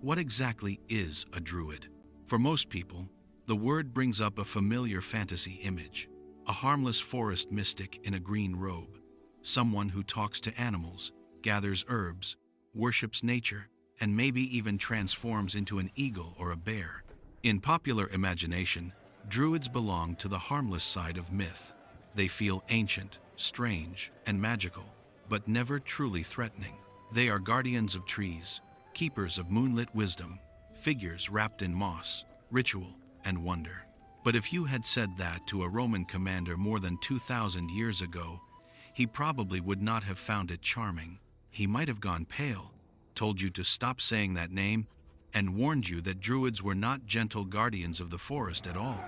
What exactly is a druid? For most people, the word brings up a familiar fantasy image: a harmless forest mystic in a green robe, someone who talks to animals, gathers herbs, worships nature, and maybe even transforms into an eagle or a bear. In popular imagination, druids belong to the harmless side of myth. They feel ancient, strange, and magical, but never truly threatening. They are guardians of trees, keepers of moonlit wisdom, figures wrapped in moss, ritual, and wonder. But if you had said that to a Roman commander more than 2,000 years ago, he probably would not have found it charming. He might have gone pale, told you to stop saying that name, and warned you that druids were not gentle guardians of the forest at all.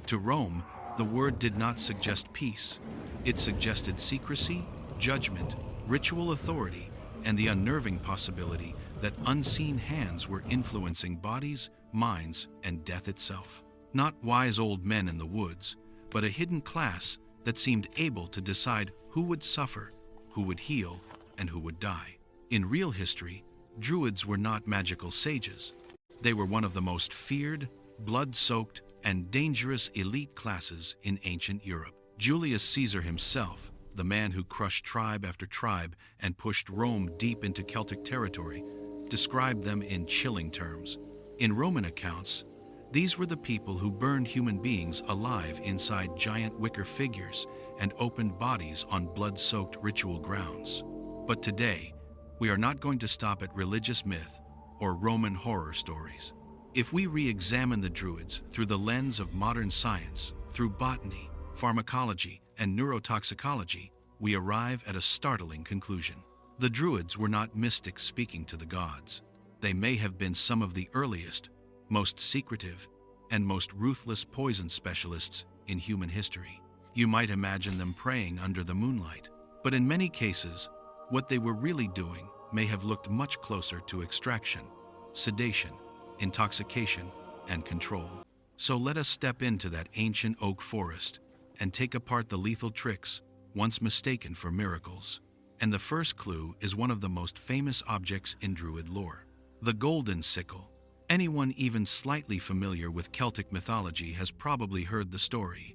To Rome, the word did not suggest peace. It suggested secrecy, judgment, ritual authority, and the unnerving possibility that unseen hands were influencing bodies, minds, and death itself. Not wise old men in the woods, but a hidden class that seemed able to decide who would suffer, who would heal, and who would die. In real history, druids were not magical sages. They were one of the most feared, blood-soaked, and dangerous elite classes in ancient Europe. Julius Caesar himself, the man who crushed tribe after tribe and pushed Rome deep into Celtic territory, described them in chilling terms. In Roman accounts, these were the people who burned human beings alive inside giant wicker figures and opened bodies on blood-soaked ritual grounds. But today, we are not going to stop at religious myth or Roman horror stories. If we re-examine the Druids through the lens of modern science, through botany, pharmacology, and neurotoxicology, we arrive at a startling conclusion. The Druids were not mystics speaking to the gods. They may have been some of the earliest, most secretive, and most ruthless poison specialists in human history. You might imagine them praying under the moonlight, but in many cases, what they were really doing may have looked much closer to extraction, sedation, intoxication, and control. So let us step into that ancient oak forest and take apart the lethal tricks once mistaken for miracles. And the first clue is one of the most famous objects in Druid lore: the golden sickle. Anyone even slightly familiar with Celtic mythology has probably heard the story.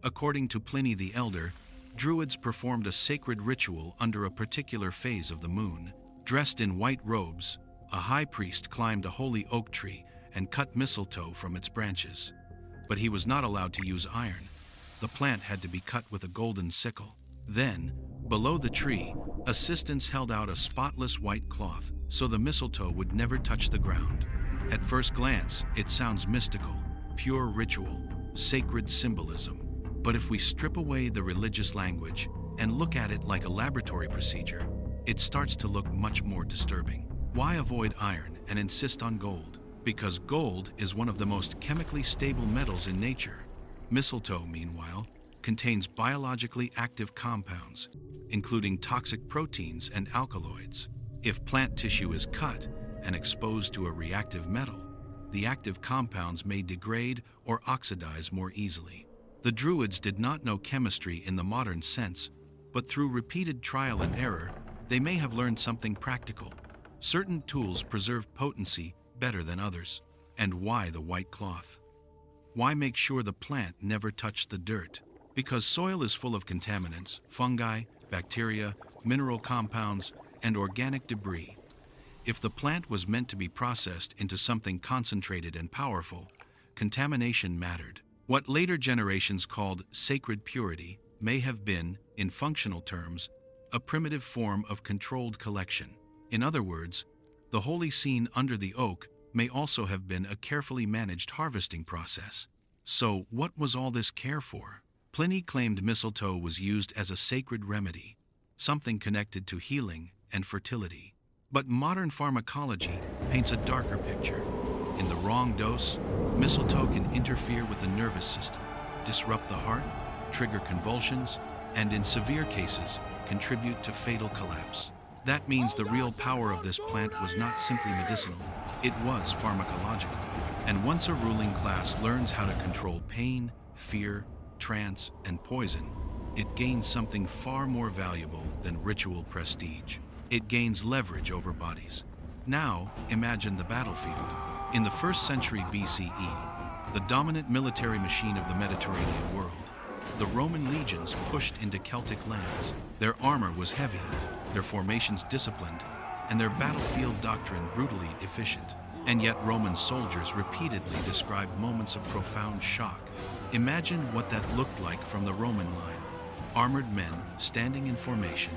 According to Pliny the Elder, Druids performed a sacred ritual under a particular phase of the moon. Dressed in white robes, a high priest climbed a holy oak tree and cut mistletoe from its branches. But he was not allowed to use iron. The plant had to be cut with a golden sickle. Then, below the tree, assistants held out a spotless white cloth so the mistletoe would never touch the ground. At first glance, it sounds mystical, pure ritual, sacred symbolism. But if we strip away the religious language and look at it like a laboratory procedure, it starts to look much more disturbing. Why avoid iron and insist on gold? Because gold is one of the most chemically stable metals in nature. Mistletoe, meanwhile, contains biologically active compounds, including toxic proteins and alkaloids. If plant tissue is cut and exposed to a reactive metal, the active compounds may degrade or oxidize more easily. The Druids did not know chemistry in the modern sense, but through repeated trial and error, they may have learned something practical. Certain tools preserved potency better than others. And why the white cloth? Why make sure the plant never touched the dirt? Because soil is full of contaminants, fungi, bacteria, mineral compounds, and organic debris. If the plant was meant to be processed into something concentrated and powerful, contamination mattered. What later generations called sacred purity may have been, in functional terms, a primitive form of controlled collection. In other words, the holy scene under the oak may also have been a carefully managed harvesting process. So, what was all this care for? Pliny claimed mistletoe was used as a sacred remedy, something connected to healing and fertility. But modern pharmacology paints a darker picture. In the wrong dose, mistletoe can interfere with the nervous system, disrupt the heart, trigger convulsions, and in severe cases, contribute to fatal collapse. That means the real power of this plant was not simply medicinal, it was pharmacological. And once a ruling class learns how to control pain, fear, trance, and poison, it gains something far more valuable than ritual prestige. It gains leverage over bodies. Now, imagine the battlefield. In the 1st century BCE, the dominant military machine of the Mediterranean world, the Roman legions pushed into Celtic lands. Their armor was heavy, their formations disciplined, and their battlefield doctrine brutally efficient. And yet Roman soldiers repeatedly described moments of profound shock. Imagine what that looked like from the Roman line. Armored men standing in formation,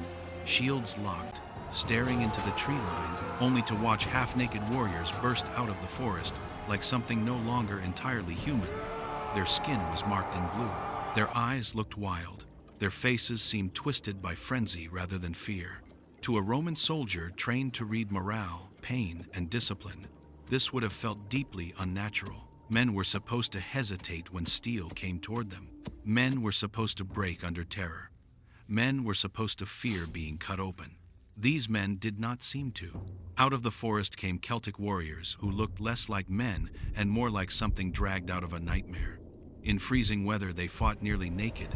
shields locked, staring into the tree line, only to watch half-naked warriors burst out of the forest like something no longer entirely human. Their skin was marked in blue. Their eyes looked wild. Their faces seemed twisted by frenzy rather than fear. To a Roman soldier trained to read morale, pain, and discipline, this would have felt deeply unnatural. Men were supposed to hesitate when steel came toward them. Men were supposed to break under terror. Men were supposed to fear being cut open. These men did not seem to. Out of the forest came Celtic warriors who looked less like men and more like something dragged out of a nightmare. In freezing weather, they fought nearly naked,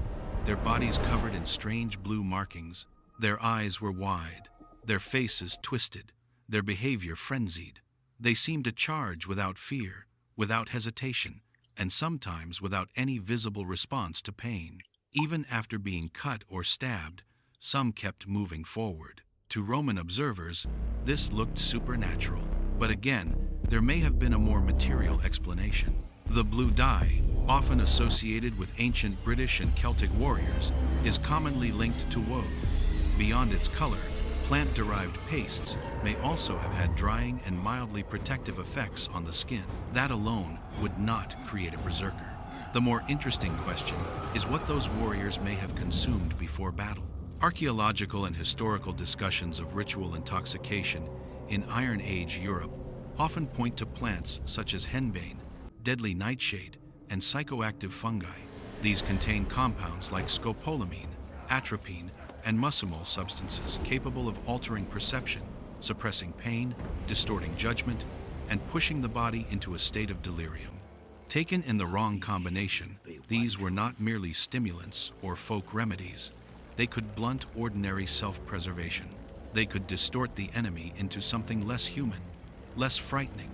their bodies covered in strange blue markings. Their eyes were wide, their faces twisted, their behavior frenzied. They seemed to charge without fear, without hesitation, and sometimes without any visible response to pain. Even after being cut or stabbed, some kept moving forward. To Roman observers, this looked supernatural. But again, there may have been a more material explanation. The blue dye, often associated with ancient British and Celtic warriors, is commonly linked to woad. Beyond its color, plant-derived pastes may also have had drying and mildly protective effects on the skin. That alone would not create a berserker. The more interesting question is what those warriors may have consumed before battle. Archaeological and historical discussions of ritual intoxication in Iron Age Europe often point to plants such as henbane, deadly nightshade, and psychoactive fungi. These contain compounds like scopolamine, atropine, and muscimol substances capable of altering perception, suppressing pain, distorting judgment, and pushing the body into a state of delirium. Taken in the wrong combination, these were not merely stimulants or folk remedies. They could blunt ordinary self-preservation. They could distort the enemy into something less human, less frightening,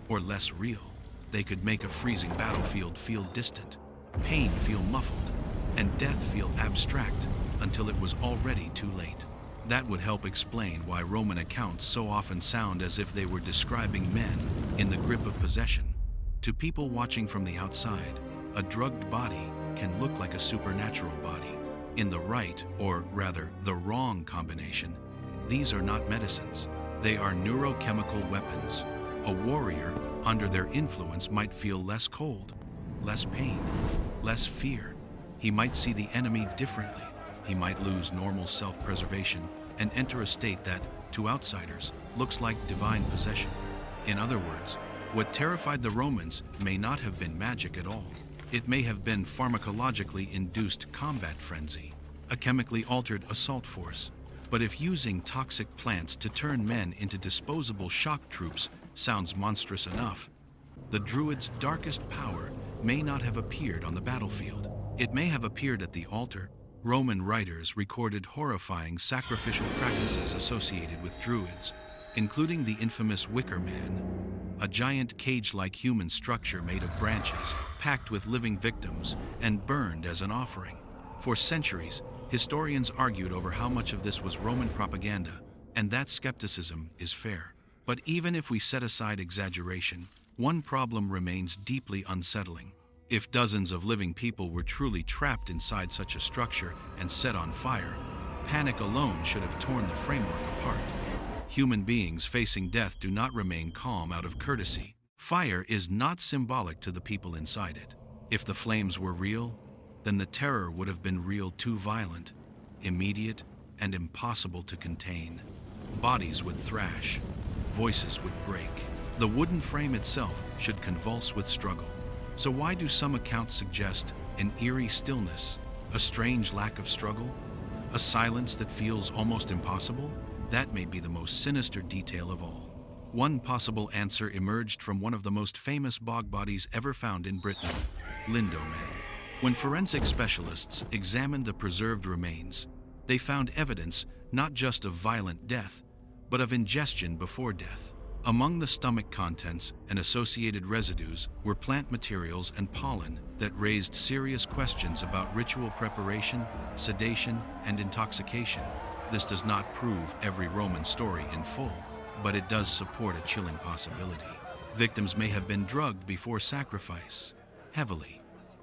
or less real. They could make a freezing battlefield feel distant, pain feel muffled, and death feel abstract until it was already too late. That would help explain why Roman accounts so often sound as if they were describing men in the grip of possession. To people watching from the outside, a drugged body can look like a supernatural body. In the right, or rather the wrong combination, these are not medicines. They are neurochemical weapons. A warrior, under their influence, might feel less cold, less pain, less fear. He might see the enemy differently. He might lose normal self-preservation and enter a state that, to outsiders, looks like divine possession. In other words, what terrified the Romans may not have been magic at all. It may have been pharmacologically induced combat frenzy, a chemically altered assault force. But if using toxic plants to turn men into disposable shock troops sounds monstrous enough, the Druids' darkest power may not have appeared on the battlefield. It may have appeared at the altar. Roman writers recorded horrifying sacrificial practices associated with Druids, including the infamous Wicker Man, a giant cage-like human structure made of branches, packed with living victims, and burned as an offering. For centuries, historians argued over how much of this was Roman propaganda, and that skepticism is fair. But even if we set aside exaggeration, one problem remains deeply unsettling. If dozens of living people were truly trapped inside such a structure and set on fire, panic alone should have torn the framework apart. Human beings facing death do not remain calm out of courtesy. Fire is not symbolic to the people inside it. If the flames were real, then the terror would have been real too violent, immediate, and impossible to contain. Bodies would thrash, voices would break. The wooden frame itself should convulse with struggle. So why do some accounts suggest an eerie stillness, a strange lack of struggle, a silence that feels almost impossible? That may be the most sinister detail of all. One possible answer emerged from one of the most famous bog bodies ever found in Britain, Lindoman. When forensic specialists examined the preserved remains, they found evidence not just of violent death, but of ingestion before death. Among the stomach contents and associated residues were plant materials and pollen that raised serious questions about ritual preparation, sedation, and intoxication. This does not prove every Roman story in full, but it does support a chilling possibility. Victims may have been drugged before sacrifice, heavily,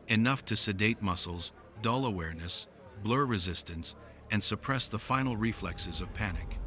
enough to sedate muscles, dull awareness, blur resistance, and suppress the final reflexes of panic.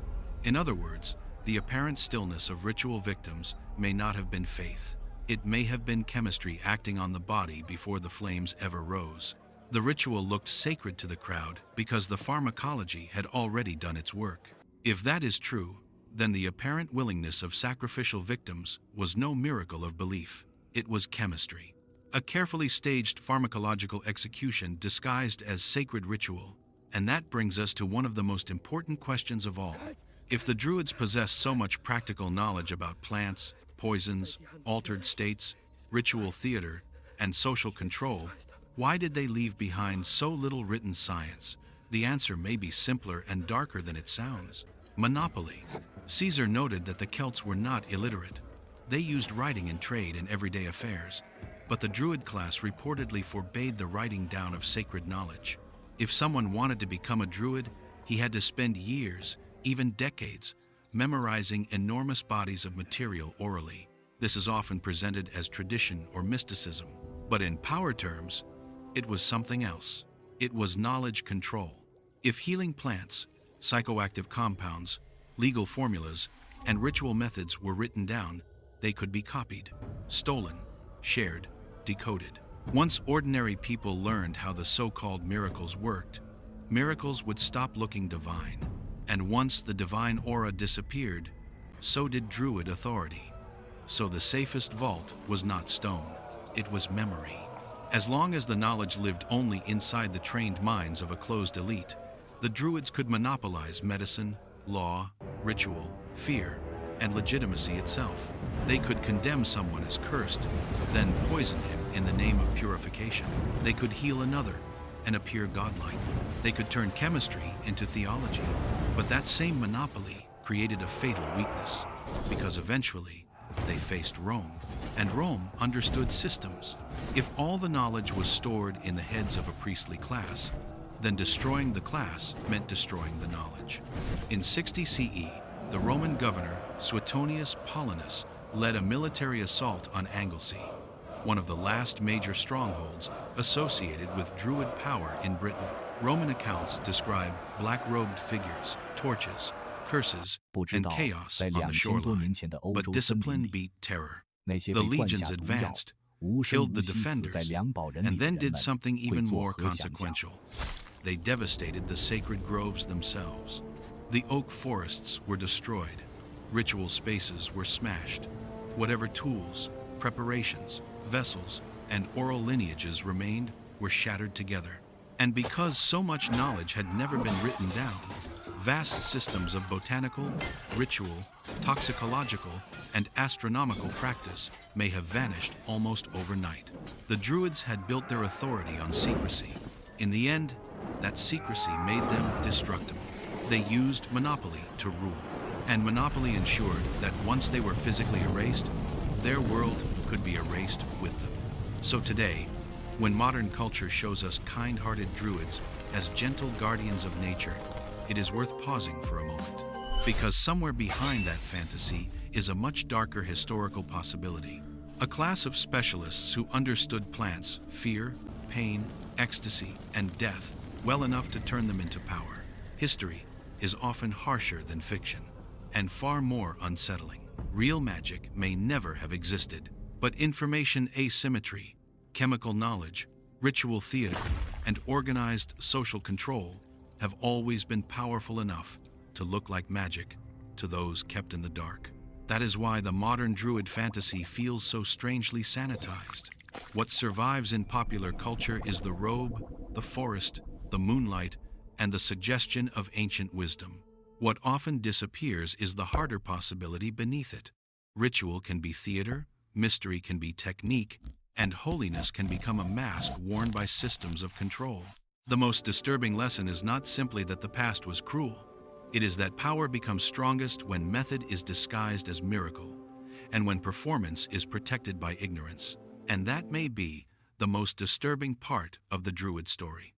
In other words, the apparent stillness of ritual victims may not have been faith. It may have been chemistry acting on the body before the flames ever rose. The ritual looked sacred to the crowd because the pharmacology had already done its work. If that is true, then the apparent willingness of sacrificial victims was no miracle of belief. It was chemistry. A carefully staged pharmacological execution disguised as sacred ritual. And that brings us to one of the most important questions of all. If the Druids possessed so much practical knowledge about plants, poisons, altered states, ritual theater, and social control, why did they leave behind so little written science? The answer may be simpler and darker than it sounds. Monopoly. Caesar noted that the Celts were not illiterate. They used writing in trade and everyday affairs, but the Druid class reportedly forbade the writing down of sacred knowledge. If someone wanted to become a Druid, he had to spend years, even decades, memorizing enormous bodies of material orally. This is often presented as tradition or mysticism, but in power terms, it was something else. It was knowledge control. If healing plants, psychoactive compounds, legal formulas, and ritual methods were written down, they could be copied, stolen, shared, decoded. Once ordinary people learned how the so-called miracles worked, miracles would stop looking divine. And once the divine aura disappeared, so did Druid authority. So the safest vault was not stone, it was memory. As long as the knowledge lived only inside the trained minds of a closed elite, the Druids could monopolize medicine, law, ritual, fear, and legitimacy itself. They could condemn someone as cursed, then poison him in the name of purification. They could heal another and appear godlike. They could turn chemistry into theology. But that same monopoly created a fatal weakness, because eventually they faced Rome, and Rome understood systems. If all the knowledge was stored in the heads of a priestly class, then destroying the class meant destroying the knowledge. In 60 CE, the Roman governor Suetonius Paulinus led a military assault on Anglesey, one of the last major strongholds associated with Druid power in Britain. Roman accounts describe black-robed figures, torches, curses, and chaos on the shoreline. But discipline beat terror. The legions advanced, killed the defenders, and then did something even more consequential. They devastated the sacred groves themselves. The oak forests were destroyed. Ritual spaces were smashed. Whatever tools, preparations, vessels, and oral lineages remained were shattered together. And because so much knowledge had never been written down, vast systems of botanical, ritual, toxicological, and astronomical practice may have vanished almost overnight. The Druids had built their authority on secrecy. In the end, that secrecy made them destructible. They used monopoly to rule, and monopoly ensured that once they were physically erased, their world could be erased with them. So today, when modern culture shows us kind-hearted Druids as gentle guardians of nature, it is worth pausing for a moment. Because somewhere behind that fantasy is a much darker historical possibility. A class of specialists who understood plants, fear, pain, ecstasy, and death well enough to turn them into power. History is often harsher than fiction, and far more unsettling. Real magic may never have existed, but information asymmetry, chemical knowledge, ritual theater, and organized social control have always been powerful enough to look like magic to those kept in the dark. That is why the modern Druid fantasy feels so strangely sanitized. What survives in popular culture is the robe, the forest, the moonlight, and the suggestion of ancient wisdom. What often disappears is the harder possibility beneath it. Ritual can be theater, mystery can be technique, and holiness can become a mask worn by systems of control. The most disturbing lesson is not simply that the past was cruel. It is that power becomes strongest when method is disguised as miracle. and when performance is protected by ignorance. And that may be the most disturbing part of the Druid story.